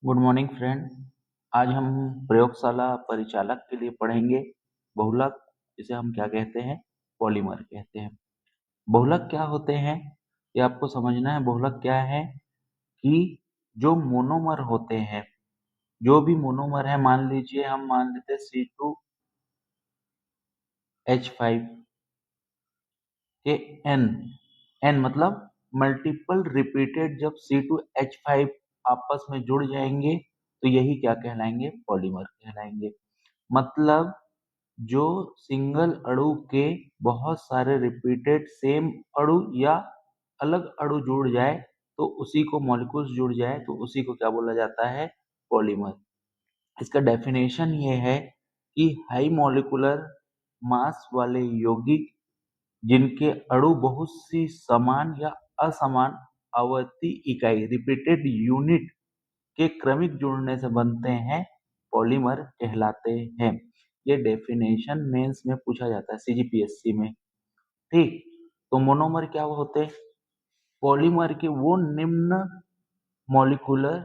Good morning friend. आज हम प्रयोगशाला परिचालक के लिए पढ़ेंगे बहुलक, जिसे हम क्या कहते हैं, पॉलीमर कहते हैं। बहुलक क्या होते हैं ये आपको समझना है। बहुलक क्या है कि जो मोनोमर होते हैं, जो भी मोनोमर है, मान लीजिए हम मान लेते हैं C2H5 के N मतलब मल्टीपल रिपीटेड जब C2H5 आपस में जुड़ जाएंगे तो यही क्या कहलाएंगे, पॉलीमर कहलाएंगे। मतलब जो सिंगल अणु के बहुत सारे रिपीटेड सेम अणु या अलग अणु जुड़ जाए तो उसी को मॉलिक्यूल्स जुड़ जाए तो उसी को क्या बोला जाता है, पॉलीमर। इसका डेफिनेशन ये है कि हाई मॉलिक्यूलर मास वाले यौगिक जिनके अणु बहुत सी समान या असमान आवर्ती इकाई रिपीटेड यूनिट के क्रमिक जुड़ने से बनते हैं, पॉलीमर कहलाते हैं। ये डेफिनेशन मेंस में पूछा जाता है, सीजीपीएससी में। ठीक, तो मोनोमर क्या होते हैं? पॉलीमर के वो निम्न मॉलिक्यूलर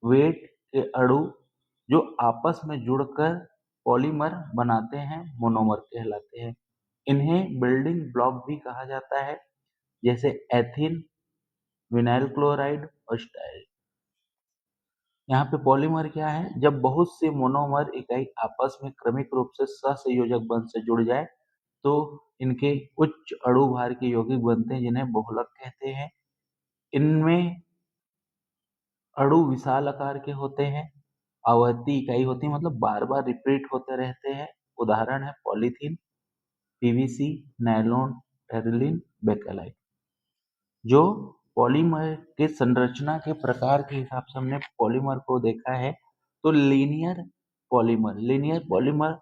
वेट के अणु जो आपस में जुड़कर पॉलीमर बनाते हैं, मोनोमर कहलाते हैं। इन्हें बिल्डिंग ब्लॉक भी कहा जाता है, जैसे एथिन, विनाइल क्लोराइड और स्टाइल। यहाँ पे पॉलीमर क्या है? जब बहुत से मोनोमर इकाई आपस में क्रमिक रूप से सहसंयोजक बंध से जुड़ जाए तो इनके उच्च अणु भार के यौगिक बनते हैं, जिन्हें बहुलक कहते हैं। इनमें अणु विशाल आकार के होते हैं, आवर्ती इकाई होती है, मतलब बार बार रिपीट होते रहते हैं। उदाहरण है polythene, PVC, nylon, Terylene, bakelite. जो पॉलीमर के संरचना के प्रकार के हिसाब से हमने पॉलीमर को देखा है, तो लीनियर पॉलीमर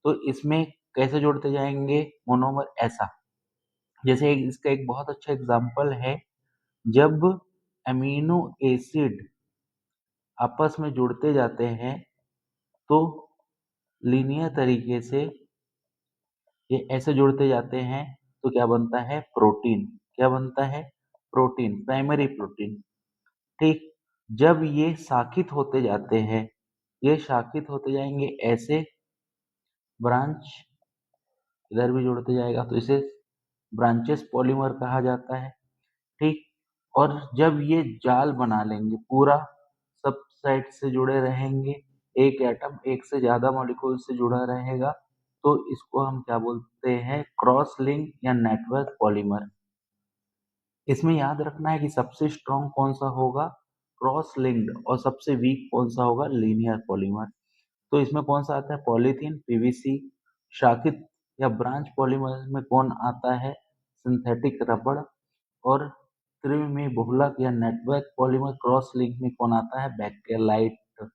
तो इसमें कैसे जोड़ते जाएंगे मोनोमर, ऐसा। जैसे इसका एक बहुत अच्छा एग्जांपल है, जब अमीनो एसिड आपस में जुड़ते जाते हैं तो लीनियर तरीके से ये ऐसे जुड़ते जाते हैं तो क्या बनता है, प्रोटीन। क्या बनता है, प्रोटीन, प्राइमरी प्रोटीन। ठीक, जब ये शाखित होते जाते हैं, ये शाखित होते जाएंगे ऐसे, ब्रांच इधर भी जुड़ते जाएगा तो इसे ब्रांचेस पॉलीमर कहा जाता है। ठीक, और जब ये जाल बना लेंगे, पूरा सब साइड से जुड़े रहेंगे, एक एटम एक से ज्यादा मॉलिक्यूल से जुड़ा रहेगा, तो इसको हम क्या बोलते हैं, क्रॉस लिंक या नेटवर्क पॉलीमर। इसमें याद रखना है कि सबसे स्ट्रॉन्ग कौन सा होगा, क्रॉस लिंक्ड, और सबसे वीक कौन सा होगा, लीनियर पॉलीमर। तो इसमें कौन सा आता है, पॉलीथीन, पीवीसी। शाखित या ब्रांच पॉलीमर में कौन आता है, सिंथेटिक रबड़। और त्रिव में बहुलक या नेटवर्क पॉलीमर क्रॉस लिंक में कौन आता है, बेकेलाइट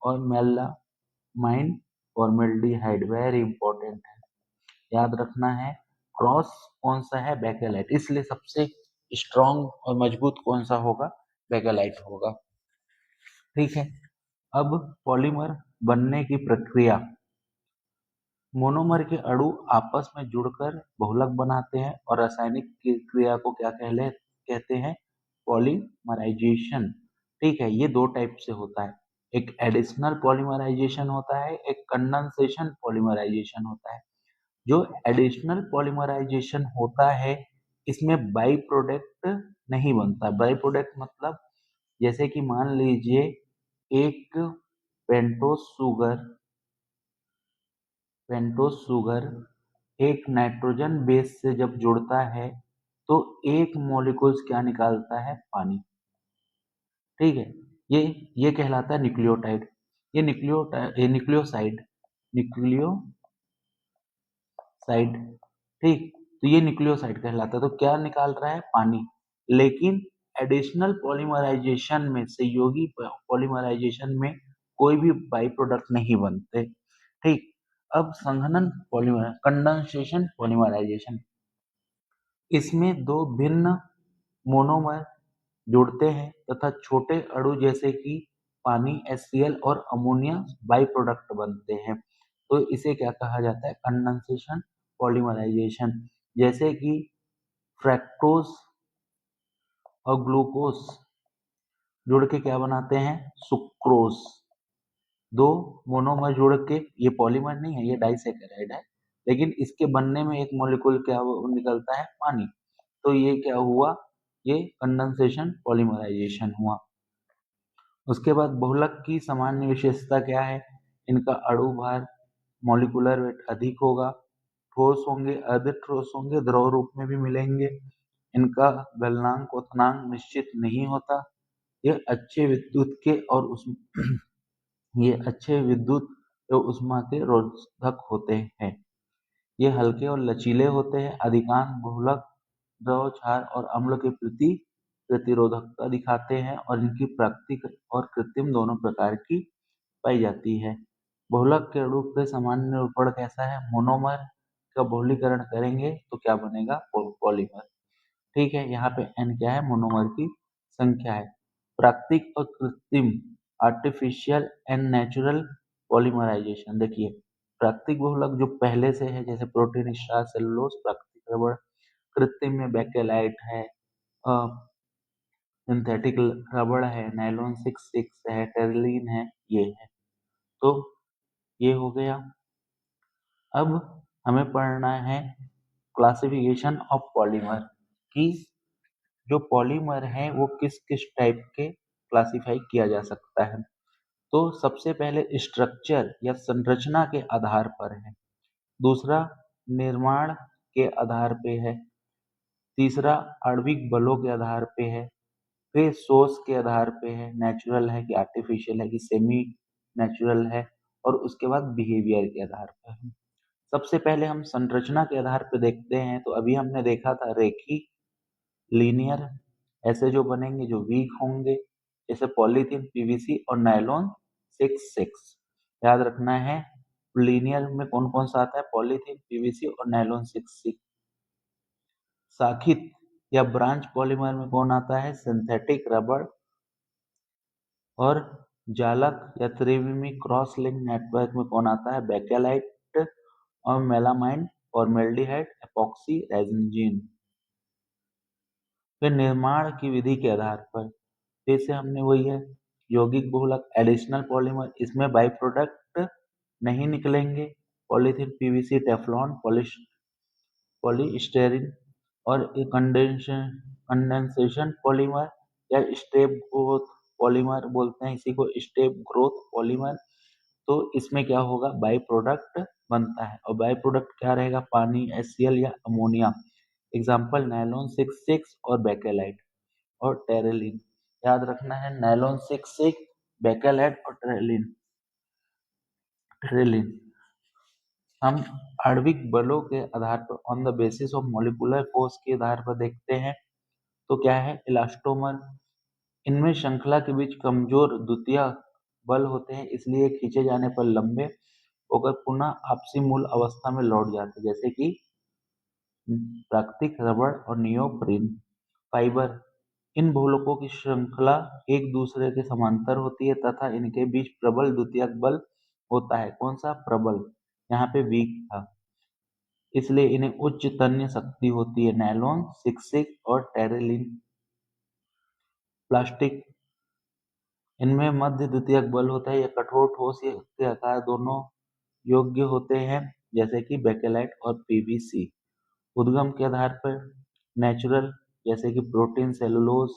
और मेलामाइन फॉर्मेल्डिहाइड। वेरी इंपॉर्टेंट है, याद रखना है। क्रॉस कौन सा है, बेकेलाइट, इसलिए सबसे स्ट्रॉन्ग और मजबूत कौन सा होगा, बेकेलाइट होगा। ठीक है, अब पॉलीमर बनने की प्रक्रिया। मोनोमर के अणु आपस में जुड़कर बहुलक बनाते हैं और रासायनिक क्रिया को क्या कहते हैं, पॉलीमराइजेशन। ठीक है, ये दो टाइप से होता है, एक एडिशनल पॉलीमराइजेशन होता है, एक कंडेंसेशन पॉलीमराइजेशन होता है। जो एडिशनल पॉलीमराइजेशन होता है, इसमें बाई प्रोडक्ट नहीं बनता। बाई प्रोडक्ट मतलब जैसे कि मान लीजिए एक पेंटोस शुगर पेंटोस शुगर एक नाइट्रोजन बेस से जब जुड़ता है तो एक मॉलिक्यूल्स क्या निकालता है, पानी। ठीक है, ये कहलाता है न्यूक्लियोटाइड। ये न्यूक्लियोसाइड। ठीक, तो ये न्यूक्लियोसाइड कहलाता है। तो क्या निकाल रहा है, पानी। लेकिन एडिशनल पॉलीमराइजेशन में, सहयोगी पॉलीमराइजेशन में कोई भी बाई प्रोडक्ट नहीं बनते। ठीक, अब संघनन पॉलीमर, कंडेंसेशन पॉलीमराइजेशन, इसमें दो भिन्न मोनोमर जुड़ते हैं तथा छोटे अणु जैसे कि पानी HCl और अमोनिया बाई प्रोडक्ट बनते हैं। तो इसे क्या कहा जाता है, कंडेंसेशन पॉलीमराइजेशन। जैसे कि फ्रैक्टोज और ग्लूकोज जुड़ के क्या बनाते हैं? सुक्रोज। दो मोनोमर जुड़ के, ये पॉलीमर नहीं है, ये डाइसैकेराइड है, लेकिन इसके बनने में एक मॉलिक्यूल क्या निकलता है? पानी। तो ये क्या हुआ? ये कंडेंसेशन पॉलीमराइजेशन हुआ। उसके बाद बहुलक की सामान्य विशेषता क्या है? इनका अणु भार, मॉलिक्यूलर वेट अधिक होगा, ठोस होंगे, अर्ध ठोस होंगे, द्रव रूप में भी मिलेंगे, इनका गलनांक क्वथनांक निश्चित नहीं होता, ये अच्छे विद्युत के और उस ये अच्छे विद्युत एवं उष्मा के रोधक होते हैं। ये हल्के और लचीले होते हैं। अधिकांश बहुलक द्रव, क्षार और अम्ल के प्रति प्रतिरोधकता दिखाते हैं और इनकी प्राकृतिक और कृत्रिम दोनों प्रकार की पाई जाती है। बहुलक के अणु के सामान्य निरूपण कैसा है? मोनोमर का बहुलीकरण करेंगे तो क्या बनेगा? पॉलीमर। ठीक है, यहाँ पे n क्या है? मोनोमर की संख्या है। प्राकृतिक और कृत्रिम, आर्टिफिशियल एंड नेचुरल पॉलीमराइजेशन। देखिए, प्राकृतिक बहुलक जो पहले से है, जैसे प्रोटीन, स्टार्च, सेलुलोज, प्राकृतिक रबड़। कृत्रिम में बेकेलाइट है, सिंथेटिक रबड़ है, नायलॉन 66 है, टेरलिन है, ये है। तो ये हो गया। अब हमें पढ़ना है क्लासिफिकेशन ऑफ पॉलीमर, कि जो पॉलीमर है वो किस किस टाइप के क्लासिफाई किया जा सकता है। तो सबसे पहले स्ट्रक्चर या संरचना के आधार पर है, दूसरा निर्माण के आधार पे है, तीसरा आणविक बलों के आधार पे है, फिर सोर्स के आधार पे है, नेचुरल है कि आर्टिफिशियल है कि सेमी नेचुरल है, और उसके बाद बिहेवियर के आधार पर है। सबसे पहले हम संरचना के आधार पर देखते हैं। तो अभी हमने देखा था रेखी, लीनियर, ऐसे जो बनेंगे जो वीक होंगे, जैसे पॉलीथीन, पीवीसी और नायलॉन 66। याद रखना है, लीनियर में कौन कौन सा आता है? पॉलीथीन, पीवीसी और नायलॉन 66। शाखित या ब्रांच पॉलीमर में कौन आता है? सिंथेटिक रबड़। और जालक या त्रिविमी क्रॉस लिंक नेटवर्क में कौन आता है? बेकेलाइट और मेलामाइन, फॉर्मेल्डिहाइड, एपॉक्सी, रेजिन। फिर निर्माण की विधि के आधार पर फिर से हमने वही है, यौगिक बहुलक, एडिशनल पॉलीमर, इसमें बाई प्रोडक्ट नहीं निकलेंगे, पॉलीथीन, पीवीसी, टेफ्लॉन, पॉलीस्टेरीन। और कंडेंसेशन पॉलीमर या स्टेप ग्रोथ पॉलीमर बोलते हैं इसी को, स्टेप ग्रोथ पॉलीमर। तो इसमें क्या होगा? बाई प्रोडक्ट बनता है, और बाई प्रोडक्ट क्या रहेगा? पानी, HCl या अमोनिया। एग्जाम्पल नायलॉन 66 और बेकेलाइट और टेरेलिन। याद रखना है, नायलॉन 66, बेकेलाइट और टेरेलिन। हम आणविक बलों के आधार पर, on the basis of molecular force के आधार पर देखते हैं। तो क्या है? इलास्टोमर। इनमें श्रृंखला के बीच कमजोर द्वितीय बल होते हैं, इसलिए खींचे जाने पर लंबे होकर पुनः आपसी मूल अवस्था में लौट जाते हैं, जैसे कि प्राकृतिक रबड़ और नियोप्रीन फाइबर। इन बहुलकों की श्रृंखला एक दूसरे के समांतर होती है तथा इनके बीच प्रबल द्वितीयक बल होता है। कौन सा? प्रबल। यहाँ पे वीक था, इसलिए इन्हें उच्च तन्य शक्ति होती है, नायलॉन 66 और टेरेलिन। प्लास्टिक, इनमें मध्य द्वितीयक बल होता है, यह कठोर, ठोस के आकार दोनों योग्य होते हैं, जैसे कि बेकेलाइट और पीवीसी। उद्गम के आधार पर नेचुरल, जैसे कि प्रोटीन, सेलुलोज,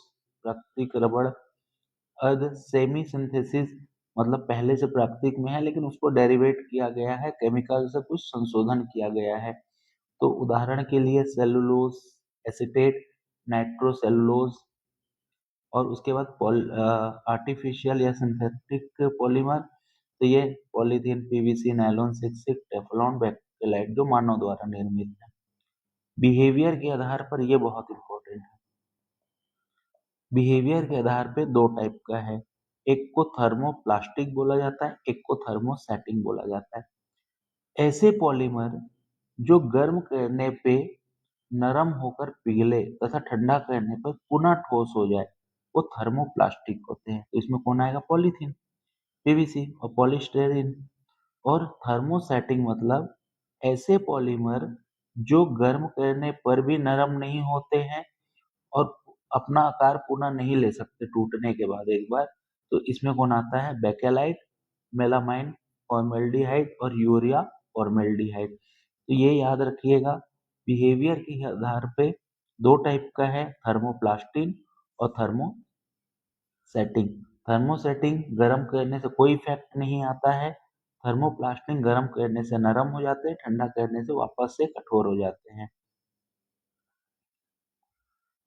प्राकृतिक रबड़। अर्ध सेमी सिंथेसिस, मतलब पहले से प्राकृतिक में है लेकिन उसको डेरिवेट किया गया है, केमिकल से कुछ संशोधन किया गया है। तो उदाहरण के लिए सेलुलोज एसीटेट, नाइट्रोसेलुलोज। और उसके बाद आर्टिफिशियल या सिंथेटिक पॉलीमर, तो ये polythene, PVC, nylon 66, Teflon, bakelite जो मानव द्वारा निर्मित है। बिहेवियर के आधार पर ये बहुत इंपॉर्टेंट है। बिहेवियर के आधार पे दो टाइप का है, एक को थर्मोप्लास्टिक बोला जाता है, एक को थर्मोसेटिंग बोला जाता है। ऐसे पॉलीमर जो गर्म करने पे नरम होकर पिघले तथा ठंडा करने पर पुनः ठोस हो जाए, वो थर्मोप्लास्टिक होते हैं। तो इसमें कौन आएगा? पॉलीथीन, पीवीसी और पॉलीस्टेरीन। और थर्मोसेटिंग मतलब ऐसे पॉलीमर जो गर्म करने पर भी नरम नहीं होते हैं और अपना आकार पुनः नहीं ले सकते टूटने के बाद एक बार, तो इसमें कौन आता है, बेकेलाइट, मेलामाइन फॉर्मेल्डिहाइड और यूरिया फॉर्मेल्डिहाइड। तो ये याद रखिएगा, बिहेवियर के आधार पे दो टाइप का है, थर्मोप्लास्टिन और थर्मोसेटिंग। थर्मोसेटिंग गर्म करने से कोई इफेक्ट नहीं आता है, थर्मोप्लास्टिन गर्म करने से नरम हो जाते हैं, ठंडा करने से वापस से कठोर हो जाते हैं।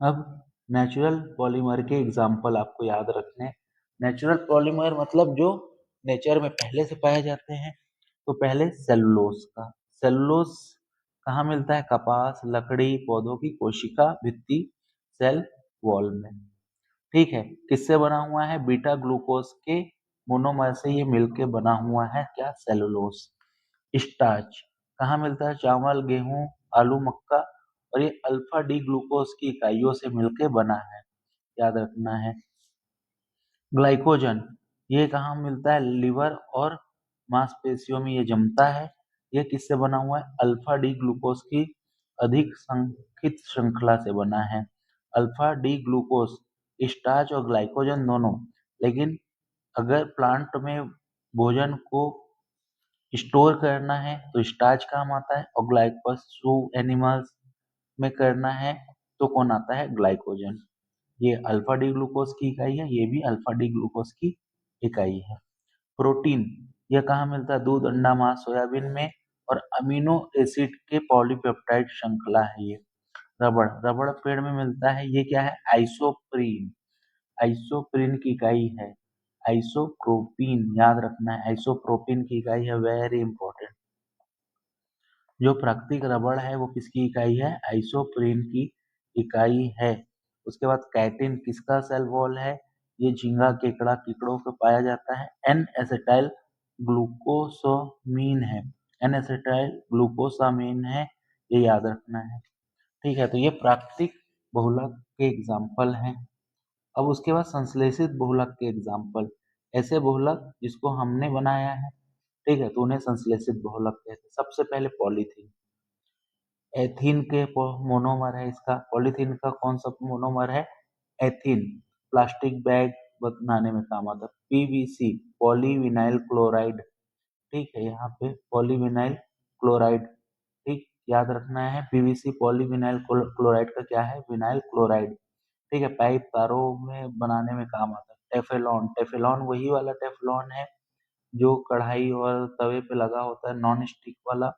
अब नेचुरल पॉलीमर के एग्जाम्पल आपको याद रखने हैं। नेचुरल पॉलीमर मतलब जो नेचर में पहले से पाए जाते हैं। तो पहले सेलुलोज का, सेलुलोज कहाँ मिलता है, कपास, लकड़ी, पौधों की कोशिका भित्ति, सेल वॉल में। ठीक है, किससे बना हुआ है, बीटा ग्लूकोज के मोनोमर से ये मिलके बना हुआ है क्या, सेलुलोज। स्टार्च कहाँ मिलता है, चावल, गेहूं, आलू, मक्का, और ये अल्फा डी ग्लूकोज की इकाइयों से मिलके बना है, याद रखना है। ग्लाइकोजन ये कहाँ मिलता है, लिवर और मांसपेशियों में ये जमता है। ये किससे बना हुआ है, अल्फा डी ग्लूकोज की अधिक संख्यित श्रृंखला से बना है। अल्फा डी ग्लूकोज, स्टार्च और ग्लाइकोजन दोनों, लेकिन अगर प्लांट में भोजन को स्टोर करना है तो स्टार्च काम आता है, और पशु एनिमल्स में करना है तो कौन आता है, ग्लाइकोजन। ये अल्फा डी ग्लूकोज की इकाई है, ये भी अल्फा डी ग्लूकोज की इकाई है। प्रोटीन यह कहाँ मिलता है, दूध, अंडा, मांस, सोयाबीन में, और अमीनो एसिड के पॉलीपेप्टाइड श्रृंखला है ये। रबड़, रबड़ पेड़ में मिलता है, ये क्या है, आइसोप्रीन, आइसोप्रीन की इकाई है। आइसोप्रोपीन याद रखना है, आइसोप्रोपीन की इकाई है, वेरी इंपॉर्टेंट। जो प्राकृतिक रबड़ है वो किसकी इकाई है, आइसोप्रीन की इकाई है। उसके बाद कैटिन किसका सेल वॉल है, ये झींगा, केकड़ा, कीकड़ों को पाया जाता है। एन एसिटाइल ग्लूकोसामीन है, एन एसिटाइल ग्लूकोसामीन है, ये याद रखना है। ठीक है, तो ये प्राकृतिक बहुलक के एग्जाम्पल हैं। अब उसके बाद संश्लेषित बहुलक के एग्जाम्पल, ऐसे बहुलक जिसको हमने बनाया है, ठीक है, तो उन्हें संश्लेषित बहुलक कहते हैं। सबसे पहले पॉलीथीन, एथीन के मोनोमर है इसका, पॉलीथीन का कौन सा मोनोमर है, एथीन, प्लास्टिक बैग बनाने में काम आता है। पीवीसी, पॉलीविनाइल क्लोराइड, ठीक है, यहाँ पे पॉलीविनाइल क्लोराइड, ठीक, याद रखना है, पीवीसी पॉलीविनाइल क्लोराइड का क्या है, विनाइल क्लोराइड। ठीक है, पाइप तारों में बनाने में काम आता है। टेफेलॉन, टेफेलॉन वही वाला टेफलॉन है जो कढ़ाई और तवे पे लगा होता है, नॉन स्टिक वाला।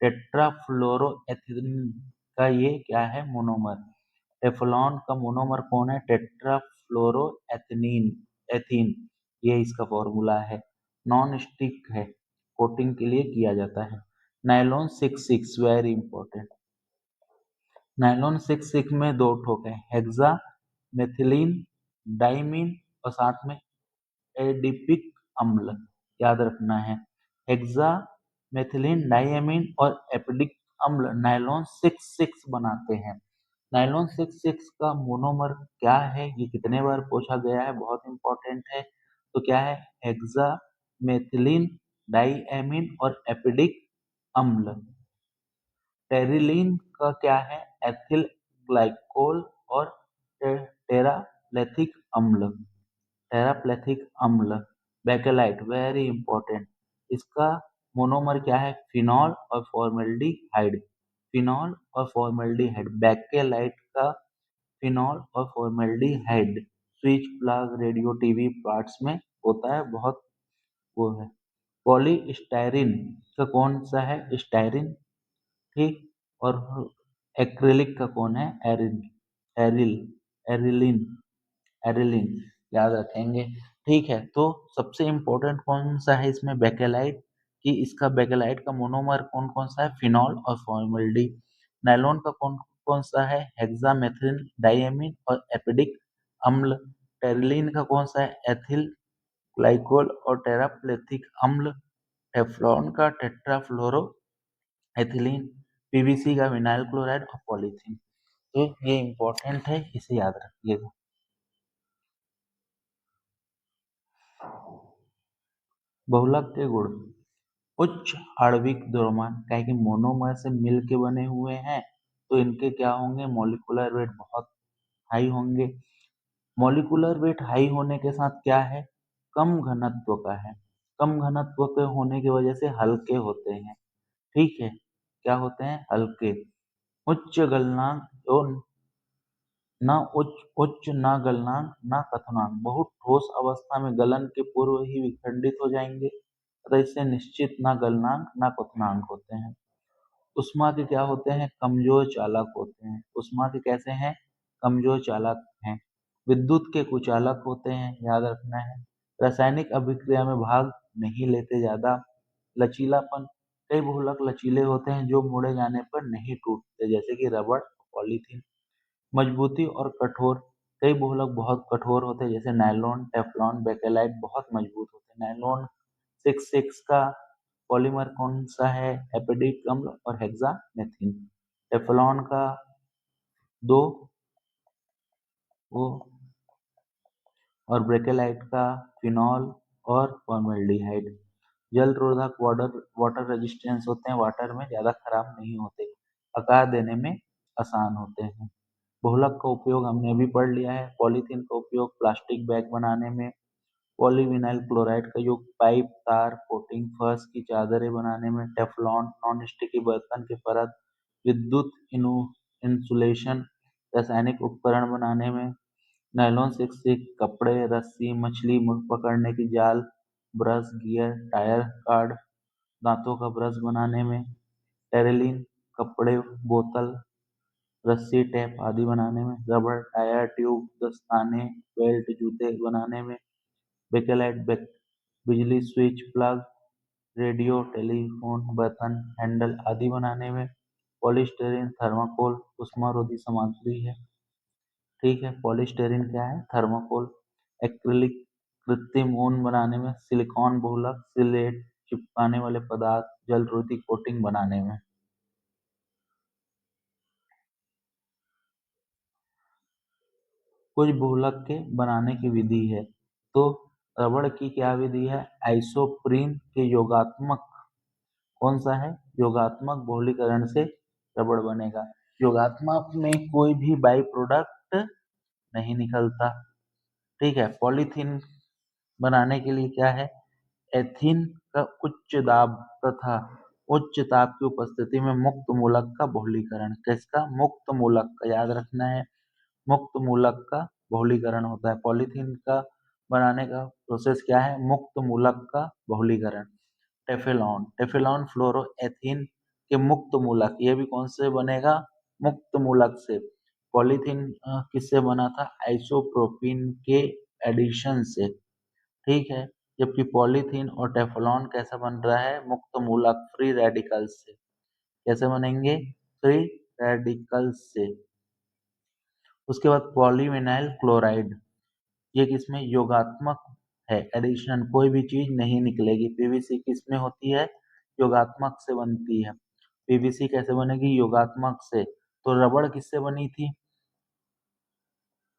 टेट्राफ्लोरोएथिलीन का ये क्या है, मोनोमर। टेफ्लॉन का मोनोमर कौन है, टेट्राफ्लोरोएथीन, एथीन, ये इसका फॉर्मूला है। नॉन स्टिक है, कोटिंग के लिए किया जाता है। नायलॉन 66 वेरी इंपॉर्टेंट, नायलॉन 66 में दो ठोक है, हेक्सा मेथिलीन डाइमीन और साथ में एडिपिक अम्ल, याद रखना है। हेक्सा मेथिलीन डाइएमीन और एपिडिक अम्ल नायलॉन 66 बनाते हैं। नायलॉन 66 का मोनोमर क्या है, ये कितने बार पूछा गया है, बहुत इंपॉर्टेंट है। तो क्या है, हेक्सा मेथिलीन डाइएमीन और एपिडिक अम्ल। टेरिलीन का क्या है, एथिल ग्लाइकोल और टेराप्लेथिक अम्ल, टेराप्लेथिक अम्ल। बेकेलाइट वेरी इंपॉर्टेंट, इसका मोनोमर क्या है, फिनॉल और फॉर्मेल्डिहाइड, फिनॉल और फॉर्मेल्डिहाइड। बेकेलाइट का फिनॉल और formaldehyde switch, plug, radio, TV parts में होता है, बहुत वो है। पॉलीस्टायरीन का कौन सा है, स्टायरीन, ठीक, और एक्रिलिक का कौन है, एरिन, एरिल, एरिलिन, एरिलिन, याद रखेंगे। ठीक है, तो सबसे इम्पोर्टेंट कौन सा है इसमें, बेकेलाइट, कि इसका बेकेलाइट का मोनोमर कौन कौन सा है, फिनॉल और फॉर्मल्डी। नायलॉन का कौन कौन सा है, हेक्सामेथिल डाइएमीन और एपिडिक अम्ल। टेरिलीन का कौन सा है, एथिल ग्लाइकोल और टेराप्लेथिक अम्ल। टेफ्लॉन का टेट्राफ्लोरो एथिलीन, पीवीसी का विनाइल क्लोराइड और पॉलीथीन। तो ये इंपॉर्टेंट है, इसे याद रखिएगा। बहुलक के गुण, उच्च आणविक द्रव्यमान, क्या है कि मोनोमर से मिल के बने हुए हैं, तो इनके क्या होंगे, मॉलिक्यूलर वेट बहुत हाई होंगे। मॉलिक्यूलर वेट हाई होने के साथ क्या है, कम घनत्व का है। कम घनत्व के होने की वजह से हल्के होते हैं। ठीक है, क्या होते हैं, हल्के। उच्च गलनांक और न उच्च उच्च न गलनांक न क्वथनांक, बहुत ठोस अवस्था में गलन के पूर्व ही विखंडित हो जाएंगे, अतः इससे निश्चित न गलनांक न क्वथनांक होते हैं। उष्मा के क्या होते हैं, कमजोर चालक होते हैं। उष्मा के कैसे हैं, कमजोर चालक हैं। विद्युत के कुचालक होते हैं, याद रखना है। रासायनिक अभिक्रिया में भाग नहीं लेते ज्यादा। लचीलापन, कई बहुलक लचीले होते हैं जो मोड़े जाने पर नहीं टूटते, जैसे कि रबड़, पॉलीथीन। मजबूती और कठोर, कई बहुलक बहुत कठोर होते हैं, जैसे नायलॉन, टेफ्लॉन, बेकेलाइट बहुत मजबूत होते हैं। नायलॉन 66 का पॉलीमर कौन सा है, एपेडिक अम्ल और हेक्सामेथिन। टेफ्लॉन का दो, वो, और ब्रेकेलाइट का फिनॉल और फॉर्मेल्डिहाइड। जल रोधक, वाटर वाटर रेजिस्टेंस होते हैं, वाटर में ज्यादा खराब नहीं होते, आकार देने में आसान होते हैं। बहुलक का उपयोग हमने अभी पढ़ लिया है। पॉलीथीन का उपयोग प्लास्टिक बैग बनाने में। पॉलीविनाइल क्लोराइड का योग पाइप, तार, कोटिंग, फर्श की चादरें बनाने में। टेफ्लॉन नॉन स्टिकी बर्तन के परत, विद्युत इंसुलेशन, रासायनिक उपकरण बनाने में। नायलॉन से कपड़े, रस्सी, मछली पकड़ने की जाल, ब्रश, गियर, टायर, कार्ड, दांतों का ब्रश बनाने में। टेरेलिन कपड़े, बोतल, रस्सी, टेप आदि बनाने में। रबड़, टायर, ट्यूब, दस्ताने, बेल्ट, जूते बनाने में। बेकेलाइट बिजली स्विच, प्लग, रेडियो, टेलीफोन, बर्तन, हैंडल आदि बनाने में। पॉलीस्टीरीन थर्माकोल उष्मारोधी सामग्री है। ठीक है, पॉलीस्टीरीन क्या है, थर्माकोल। एक्रिलिक कृत्रिम ऊन बनाने में। सिलिकॉन बहुलक सिलेट चिपकाने वाले पदार्थ, जलरोधी कोटिंग बनाने में। कुछ बहुलक के बनाने की विधि है, तो रबड़ की क्या विधि है, आइसोप्रीन के योगात्मक, कौन सा है, योगात्मक बहुलीकरण से रबड़ बनेगा। योगात्मक में कोई भी बाई प्रोडक्ट नहीं निकलता। ठीक है, पॉलीथीन बनाने के लिए क्या है, एथीन का उच्च दाब तथा उच्च ताप की उपस्थिति में मुक्त मूलक का बहुलीकरण। किसका, मुक्त मूलक का, याद रखना है, मुक्त मूलक का बहुलीकरण होता है। पॉलीथीन का बनाने का प्रोसेस क्या है, मुक्त मूलक का बहुलीकरण। टेफेलॉन, टेफेलॉन फ्लोरोएथीन के मुक्त मूलक, ये भी कौन से बनेगा, मुक्त मूलक से। पॉलीथीन किससे बना था, आइसोप्रोपीन के एडिशन से। ठीक है, जबकि पॉलीथीन और टेफलॉन कैसा बन रहा है, मुक्त मूलक, फ्री रेडिकल्स से। कैसे बनेंगे, फ्री रेडिकल्स से। उसके बाद पॉलीविनाइल क्लोराइड, ये किसमें योगात्मक है, एडिशन, कोई भी चीज नहीं निकलेगी। पीवीसी किसमें होती है, योगात्मक से बनती है। पीवीसी कैसे बनेगी, योगात्मक से। तो रबड़ किससे बनी थी,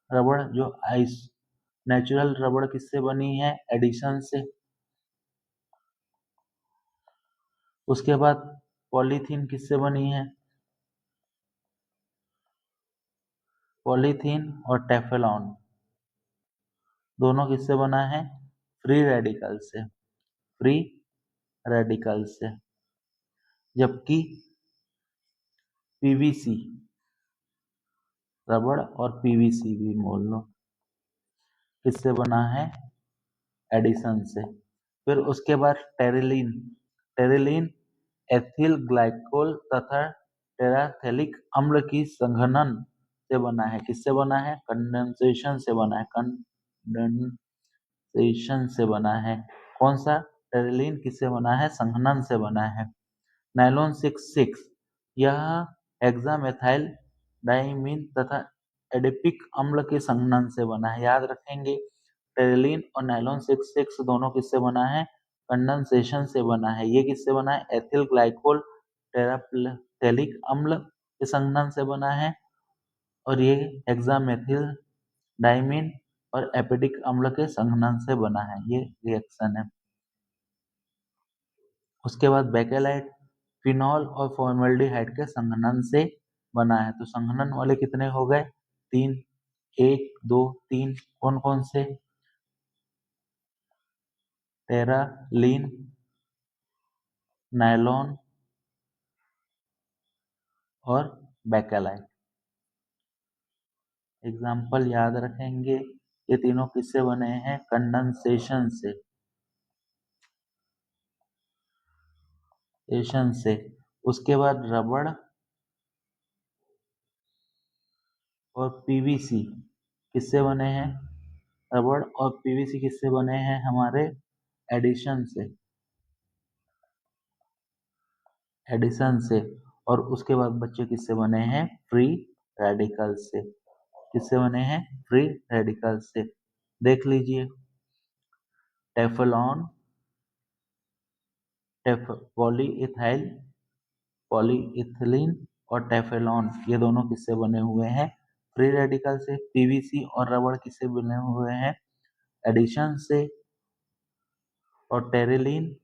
रबड़ जो आइस नेचुरल रबड़ किससे बनी है, एडिशन से। उसके बाद पॉलीथीन किससे बनी है, पॉलीथीन और टेफलॉन दोनों किससे बना है, फ्री रेडिकल से, फ्री रेडिकल से। जबकि पीवीसी, रबड़ और पीवीसी भी बोल लो, किससे बना है, एडिशन से। फिर उसके बाद टेरिलीन, टेरिलीन एथिल ग्लाइकोल तथा टेराथेलिक अम्ल की संघनन से बना है। किससे बना है, कंडेंसेशन से बना है, कंडेंसेशन से बना है। कौन सा, टेरिलीन किससे बना है, संघनन से बना है। नायलॉन 66, यह हेक्सामेथाइल डाइमीन तथा एडिपिक अम्ल के संघनन से बना है, याद रखेंगे। टेरिलीन और नायलॉन 66 दोनों किससे बना है, कंडेंसेशन से बना है। ये किससे बना है, एथिल ग्लाइकोल टेराथेलिक अम्ल के संघनन से बना है। और ये हेक्सामेथिल डाइमीन और एपिडिक अम्ल के संघनन से बना है, ये रिएक्शन है। उसके बाद बेकेलाइट फिनॉल और फॉर्मेल्डिहाइड के संघनन से बना है। तो संघनन वाले कितने हो गए, तीन। 1 2 3 कौन कौन से? टेरालीन, नायलॉन और बेकेलाइट। एग्जाम्पल याद रखेंगे। ये तीनों किससे बने हैं? कंडेंसेशन से। उसके बाद रबड़ और पीवीसी किससे बने हैं? रबड़ और पीवीसी किससे बने हैं? हमारे एडिशन से। और उसके बाद बच्चे किससे बने हैं? फ्री रेडिकल से। किससे बने हैं? फ्री रेडिकल से। देख लीजिए, टेफ्लॉन, पॉलीइथाइल, पॉलीइथिलीन और टेफ्लॉन, ये दोनों किससे बने हुए हैं? फ्री रेडिकल से। पीवीसी और रबड़ किससे बने हुए हैं? एडिशन से। और टेरिलीन,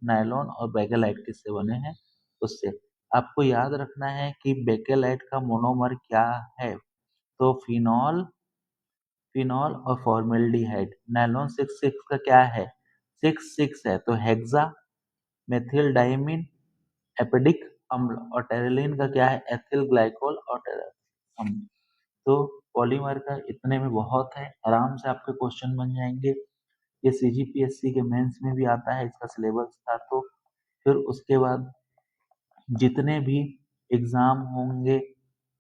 नायलॉन और बेकेलाइट किससे बने हैं? उससे। आपको याद रखना है कि बेकेलाइट का मोनोमर क्या है। तो फिनॉल और फॉर्मेल्डिहाइड। नायलॉन 6 का क्या है? 6 है, तो हेक्सा मेथिल डाइमीन एपिडिक अम्ल। और टेरिलीन का क्या है? एथिल ग्लाइकोल और अम्ल। तो पॉलीमर का इतने में बहुत है, आराम से आपके क्वेश्चन बन जाएंगे। ये सीजीपीएससी के मेंस में भी आता है, इसका सिलेबस था। तो फिर उसके बाद जितने भी एग्जाम होंगे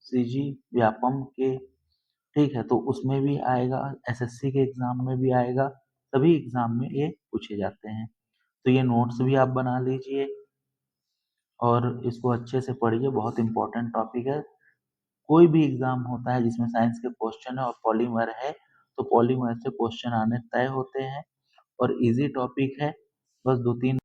सीजी व्यापम के, ठीक है, तो उसमें भी आएगा, एसएससी के एग्जाम में भी आएगा, सभी एग्जाम में ये पूछे जाते हैं। तो ये नोट्स भी आप बना लीजिए और इसको अच्छे से पढ़िए, बहुत इंपॉर्टेंट टॉपिक है। कोई भी एग्जाम होता है जिसमें साइंस के क्वेश्चन है और पॉलीमर है, तो पॉलीमर से क्वेश्चन आने तय होते हैं और इजी टॉपिक है। बस 2-3